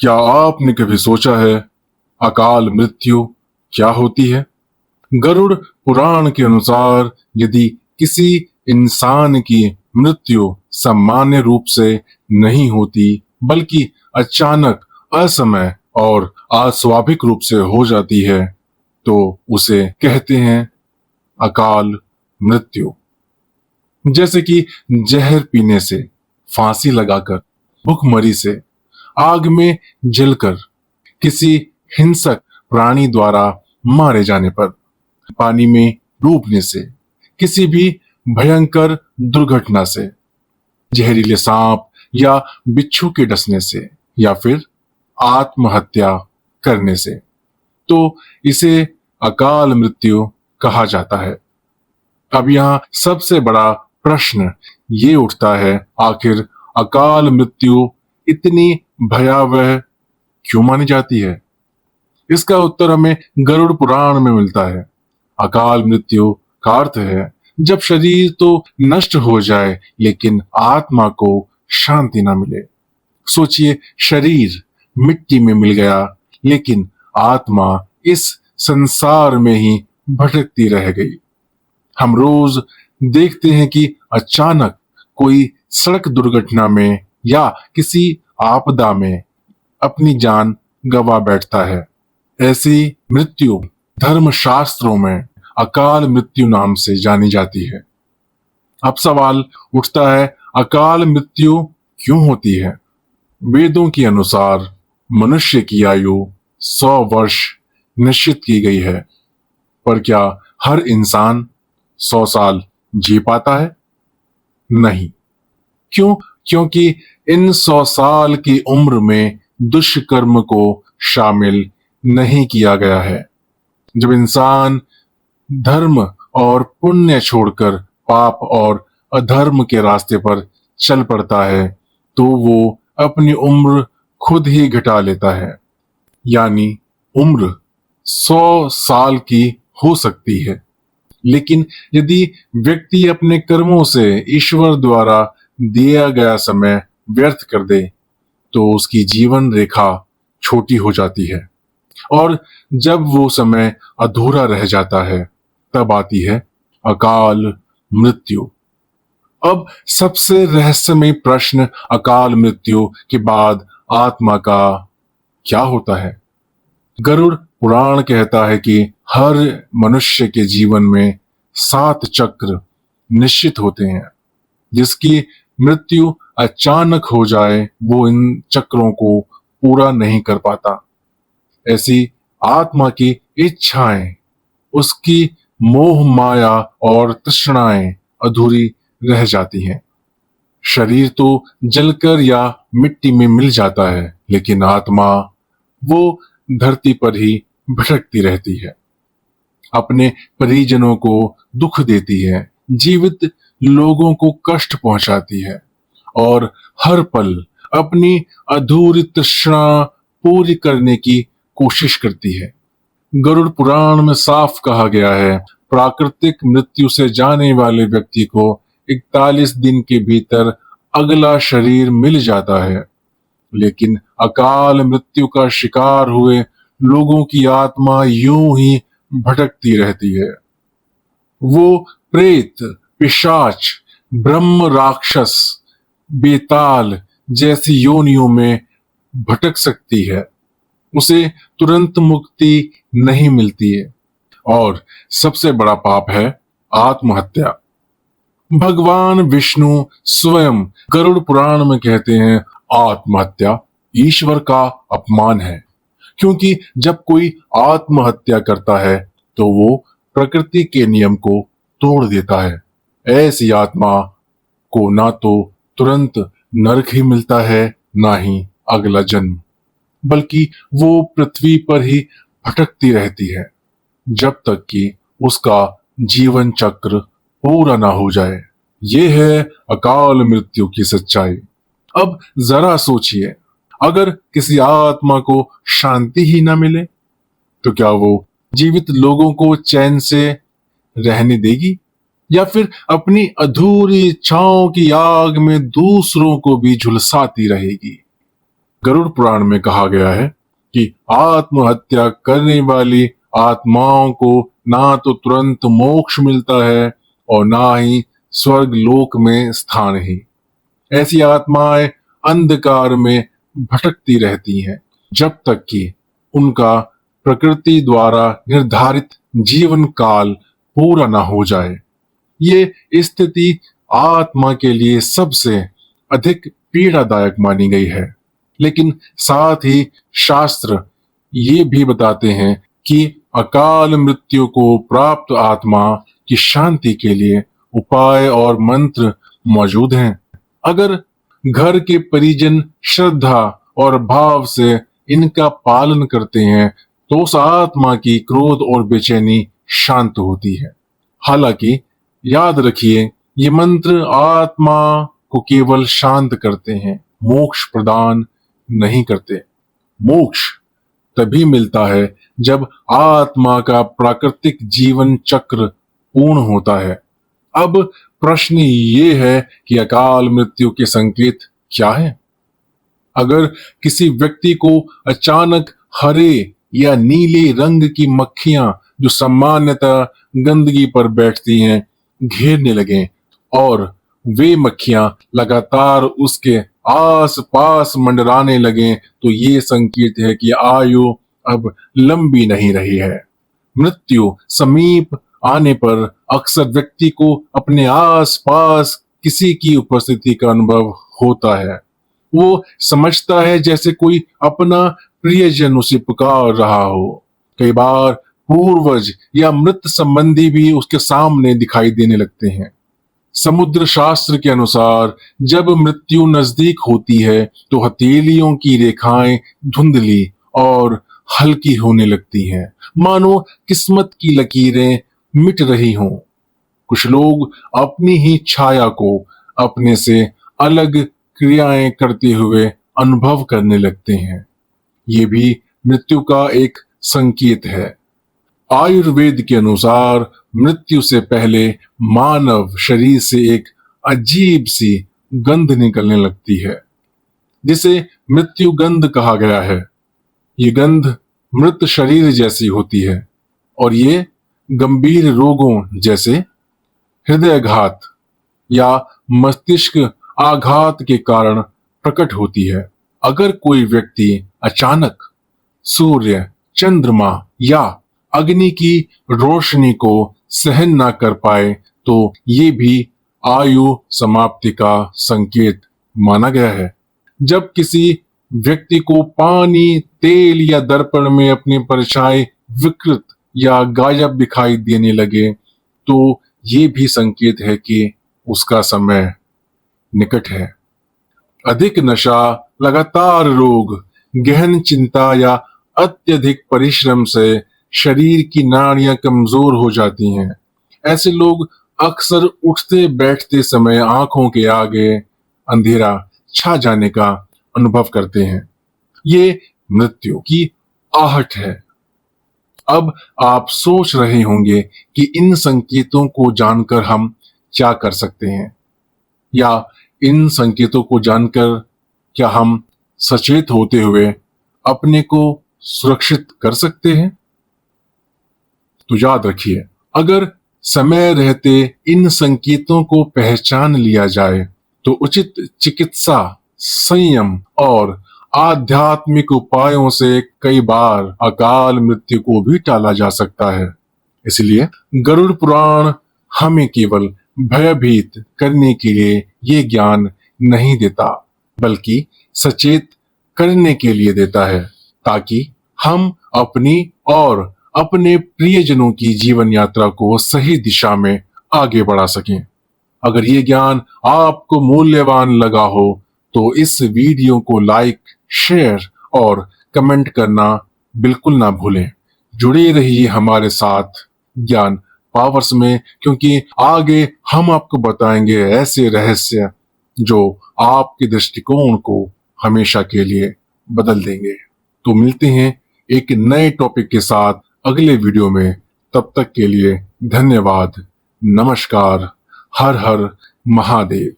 क्या आपने कभी सोचा है अकाल मृत्यु क्या होती है? गरुड़ पुराण के अनुसार यदि किसी इंसान की मृत्यु सामान्य रूप से नहीं होती बल्कि अचानक, असमय और अस्वाभाविक रूप से हो जाती है तो उसे कहते हैं अकाल मृत्यु। जैसे कि जहर पीने से, फांसी लगाकर, भूखमरी से, आग में जलकर, किसी हिंसक प्राणी द्वारा मारे जाने पर, पानी में डूबने से, किसी भी भयंकर दुर्घटना से, जहरीले सांप या बिच्छू के डसने से या फिर आत्महत्या करने से, तो इसे अकाल मृत्यु कहा जाता है। अब यहाँ सबसे बड़ा प्रश्न ये उठता है, आखिर अकाल मृत्यु इतनी भयावह क्यों मानी जाती है? इसका उत्तर हमें गरुड़ पुराण में मिलता है। अकाल मृत्यु का अर्थ है जब शरीर तो नष्ट हो जाए लेकिन आत्मा को शांति ना मिले। सोचिए, शरीर मिट्टी में मिल गया लेकिन आत्मा इस संसार में ही भटकती रह गई। हम रोज देखते हैं कि अचानक कोई सड़क दुर्घटना में या किसी आपदा में अपनी जान गंवा बैठता है। ऐसी मृत्यु धर्मशास्त्रों में अकाल मृत्यु नाम से जानी जाती है। अब सवाल उठता है, अकाल मृत्यु क्यों होती है? वेदों के अनुसार मनुष्य की आयु 100 वर्ष निश्चित की गई है, पर क्या हर इंसान 100 साल जी पाता है? नहीं। क्यों? क्योंकि इन 100 साल की उम्र में दुष्कर्म को शामिल नहीं किया गया है। जब इंसान धर्म और पुण्य छोड़कर पाप और अधर्म के रास्ते पर चल पड़ता है तो वो अपनी उम्र खुद ही घटा लेता है। यानी उम्र 100 साल की हो सकती है, लेकिन यदि व्यक्ति अपने कर्मों से ईश्वर द्वारा दिया गया समय व्यर्थ कर दे तो उसकी जीवन रेखा छोटी हो जाती है और जब वो समय अधूरा रह जाता है तब आती है अकाल मृत्यु। अब सबसे रहस्यमय प्रश्न, अकाल मृत्यु के बाद आत्मा का क्या होता है? गरुड़ पुराण कहता है कि हर मनुष्य के जीवन में 7 चक्र निश्चित होते हैं। जिसकी मृत्यु अचानक हो जाए वो इन चक्रों को पूरा नहीं कर पाता। ऐसी आत्मा की इच्छाएं, उसकी मोह माया और तृष्णाएं अधूरी रह जाती हैं। शरीर तो जलकर या मिट्टी में मिल जाता है लेकिन आत्मा वो धरती पर ही भटकती रहती है, अपने परिजनों को दुख देती है, जीवित लोगों को कष्ट पहुंचाती है और हर पल अपनी अधूरी तृष्णा पूरी करने की कोशिश करती है। गरुड़ पुराण में साफ कहा गया है, प्राकृतिक मृत्यु से जाने वाले व्यक्ति को 41 दिन के भीतर अगला शरीर मिल जाता है, लेकिन अकाल मृत्यु का शिकार हुए लोगों की आत्मा यूं ही भटकती रहती है। वो प्रेत, पिशाच, ब्रह्म, राक्षस, बेताल जैसी योनियों में भटक सकती है। उसे तुरंत मुक्ति नहीं मिलती है और सबसे बड़ा पाप है आत्महत्या। भगवान विष्णु स्वयं गरुड़ पुराण में कहते हैं, आत्महत्या ईश्वर का अपमान है, क्योंकि जब कोई आत्महत्या करता है तो वो प्रकृति के नियम को तोड़ देता है। ऐसी आत्मा को ना तो तुरंत नरक ही मिलता है ना ही अगला जन्म, बल्कि वो पृथ्वी पर ही भटकती रहती है जब तक कि उसका जीवन चक्र पूरा ना हो जाए। ये है अकाल मृत्यु की सच्चाई। अब जरा सोचिए, अगर किसी आत्मा को शांति ही ना मिले तो क्या वो जीवित लोगों को चैन से रहने देगी या फिर अपनी अधूरी इच्छाओं की आग में दूसरों को भी झुलसाती रहेगी? गरुड़ पुराण में कहा गया है कि आत्महत्या करने वाली आत्माओं को ना तो तुरंत मोक्ष मिलता है और ना ही स्वर्ग लोक में स्थान ही। ऐसी आत्माएं अंधकार में भटकती रहती हैं जब तक कि उनका प्रकृति द्वारा निर्धारित जीवन काल पूरा ना हो जाए। ये स्थिति आत्मा के लिए सबसे अधिक पीड़ादायक मानी गई है। लेकिन साथ ही शास्त्र ये भी बताते हैं कि अकाल मृत्यु को प्राप्त आत्मा की शांति के लिए उपाय और मंत्र मौजूद हैं। अगर घर के परिजन श्रद्धा और भाव से इनका पालन करते हैं तो उस आत्मा की क्रोध और बेचैनी शांत होती है। हालांकि याद रखिए, ये मंत्र आत्मा को केवल शांत करते हैं, मोक्ष प्रदान नहीं करते। मोक्ष तभी मिलता है जब आत्मा का प्राकृतिक जीवन चक्र पूर्ण होता है। अब प्रश्न ये है कि अकाल मृत्यु के संकेत क्या है? अगर किसी व्यक्ति को अचानक हरे या नीले रंग की मक्खियां जो सामान्यतः गंदगी पर बैठती हैं घेरने लगे और वे मक्खियां लगातार उसके आस पास मंडराने लगे तो ये संकेत है कि आयु अब लंबी नहीं रही है। मृत्यु समीप आने पर अक्सर व्यक्ति को अपने आस पास किसी की उपस्थिति का अनुभव होता है। वो समझता है जैसे कोई अपना प्रियजन उसे पुकार रहा हो। कई बार पूर्वज या मृत संबंधी भी उसके सामने दिखाई देने लगते हैं। समुद्र शास्त्र के अनुसार जब मृत्यु नजदीक होती है तो हथेलियों की रेखाएं धुंधली और हल्की होने लगती हैं, मानो किस्मत की लकीरें मिट रही हों। कुछ लोग अपनी ही छाया को अपने से अलग क्रियाएं करते हुए अनुभव करने लगते हैं। ये भी मृत्यु का एक संकेत है। आयुर्वेद के अनुसार मृत्यु से पहले मानव शरीर से एक अजीब सी गंध निकलने लगती है, जिसे मृत्यु गंध कहा गया है। ये गंध मृत शरीर जैसी होती है और ये गंभीर रोगों जैसे हृदयाघात या मस्तिष्क आघात के कारण प्रकट होती है। अगर कोई व्यक्ति अचानक सूर्य, चंद्रमा या अग्नि की रोशनी को सहन ना कर पाए तो ये भी आयु समाप्ति का संकेत माना गया है। जब किसी व्यक्ति को पानी, तेल या दर्पण में अपनी परछाई विकृत या गायब दिखाई देने लगे तो ये भी संकेत है कि उसका समय निकट है। अधिक नशा, लगातार रोग, गहन चिंता या अत्यधिक परिश्रम से शरीर की नाड़ियां कमजोर हो जाती हैं। ऐसे लोग अक्सर उठते बैठते समय आंखों के आगे अंधेरा छा जाने का अनुभव करते हैं। ये मृत्यु की आहट है। अब आप सोच रहे होंगे कि इन संकेतों को जानकर हम क्या कर सकते हैं, या इन संकेतों को जानकर क्या हम सचेत होते हुए अपने को सुरक्षित कर सकते हैं? तो याद रखिए, अगर समय रहते इन संकेतों को पहचान लिया जाए तो उचित चिकित्सा, संयम और आध्यात्मिक उपायों से कई बार अकाल मृत्यु को भी टाला जा सकता है। इसलिए गरुड़ पुराण हमें केवल भयभीत करने के लिए ये ज्ञान नहीं देता, बल्कि सचेत करने के लिए देता है, ताकि हम अपनी और अपने प्रियजनों की जीवन यात्रा को सही दिशा में आगे बढ़ा सकें। अगर ये ज्ञान आपको मूल्यवान लगा हो तो इस वीडियो को लाइक, शेयर और कमेंट करना बिल्कुल ना भूलें। जुड़े रहिए हमारे साथ ज्ञान पावर्स में, क्योंकि आगे हम आपको बताएंगे ऐसे रहस्य जो आपके दृष्टिकोण को हमेशा के लिए बदल देंगे। तो मिलते हैं एक नए टॉपिक के साथ अगले वीडियो में। तब तक के लिए धन्यवाद। नमस्कार। हर हर महादेव।